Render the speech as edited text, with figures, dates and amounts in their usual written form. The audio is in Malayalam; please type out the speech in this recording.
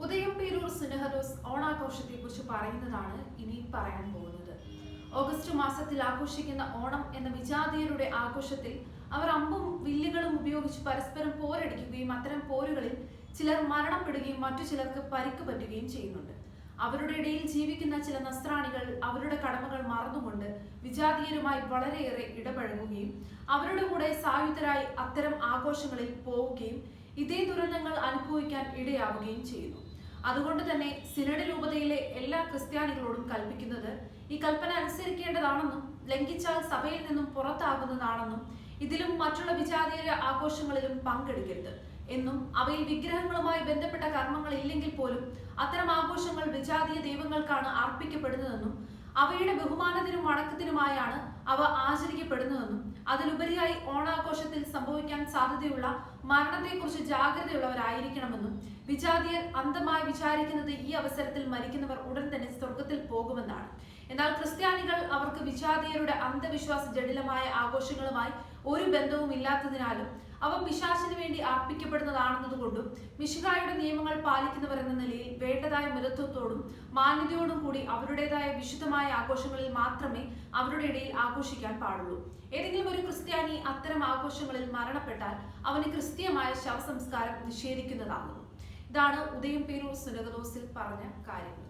ഉദയം പേരൂർ സുനഹദോസ് ഓണാഘോഷത്തെക്കുറിച്ച് പറയുന്നതാണ് ഇനി പറയാൻ പോകുന്നത്. ഓഗസ്റ്റ് മാസത്തിൽ ആഘോഷിക്കുന്ന ഓണം എന്ന വിജാതീയരുടെ ആഘോഷത്തിൽ അവർ അമ്പും വില്ലുകളും ഉപയോഗിച്ച് പരസ്പരം പോരടിക്കുകയും അത്തരം പോരുകളിൽ ചിലർ മരണപ്പെടുകയും മറ്റു ചിലർക്ക് പരിക്ക് പറ്റുകയും ചെയ്യുന്നുണ്ട്. അവരുടെ ഇടയിൽ ജീവിക്കുന്ന ചില നസ്രാണികൾ അവരുടെ കടമകൾ മറന്നുകൊണ്ട് വിജാതീയരുമായി വളരെയേറെ ഇടപഴകുകയും അവരുടെ കൂടെ സായുധരായി അത്തരം ആഘോഷങ്ങളിൽ പോവുകയും ഇതേ ദുരന്തങ്ങൾ അനുഭവിക്കാൻ ഇടയാവുകയും ചെയ്യുന്നു. അതുകൊണ്ട് തന്നെ സിനഡ് രൂപതയിലെ എല്ലാ ക്രിസ്ത്യാനികളോടും കൽപ്പിക്കുന്നത് ഈ കൽപ്പന അനുസരിക്കേണ്ടതാണെന്നും ലംഘിച്ചാൽ സഭയിൽ നിന്നും പുറത്താകുന്നതാണെന്നും ഇതിലും മറ്റുള്ള വിജാതീയ ആഘോഷങ്ങളിലും പങ്കെടുക്കരുത് എന്നും അവയിൽ വിഗ്രഹങ്ങളുമായി ബന്ധപ്പെട്ട കർമ്മങ്ങൾ ഇല്ലെങ്കിൽ പോലും അത്തരം ആഘോഷങ്ങൾ വിജാതീയ ദൈവങ്ങൾക്കാണ് അർപ്പിക്കപ്പെടുന്നതെന്നും അവയുടെ ബഹുമാനത്തിനും വണക്കത്തിനുമായാണ് അവ ആചരിക്കപ്പെടുന്നതെന്നും അതിലുപരിയായി ഓണാഘോഷത്തിൽ സംഭവിക്കാൻ സാധ്യതയുള്ള മരണത്തെക്കുറിച്ച് ജാഗ്രതയുള്ളവരായിരിക്കണമെന്നും വിജാതീയർ അന്ധമായി വിചാരിക്കുന്നത് ഈ അവസരത്തിൽ മരിക്കുന്നവർ ഉടൻ തന്നെ സ്വർഗത്തിൽ പോകുമെന്നാണ്. എന്നാൽ ക്രിസ്ത്യാനികൾ അവർക്ക് വിജാതീയരുടെ അന്ധവിശ്വാസ ജടിലമായ ആഘോഷങ്ങളുമായി ഒരു ബന്ധവും ഇല്ലാത്തതിനാലും അവ പിശാചിന് വേണ്ടി അർപ്പിക്കപ്പെടുന്നതാണെന്നതുകൊണ്ടും മിശിഹായുടെ നിയമങ്ങൾ പാലിക്കുന്നവർ എന്ന നിലയിൽ വേണ്ടതായ മിതത്വത്തോടും മാന്യതയോടും കൂടി അവരുടേതായ വിശുദ്ധമായ ആഘോഷങ്ങളിൽ മാത്രമേ അവരുടെ ഇടയിൽ ആഘോഷിക്കാൻ പാടുള്ളൂ. ഏതെങ്കിലും ഒരു ക്രിസ്ത്യാനി അത്തരം ആഘോഷങ്ങളിൽ മരണപ്പെട്ടാൽ അവന് ക്രിസ്തീയമായ ശവസംസ്കാരം നിഷേധിക്കുന്നതാകുന്നു. ഇതാണ് ഉദയം പേരൂർ സുനഹദോസിൽ പറഞ്ഞ കാര്യങ്ങൾ.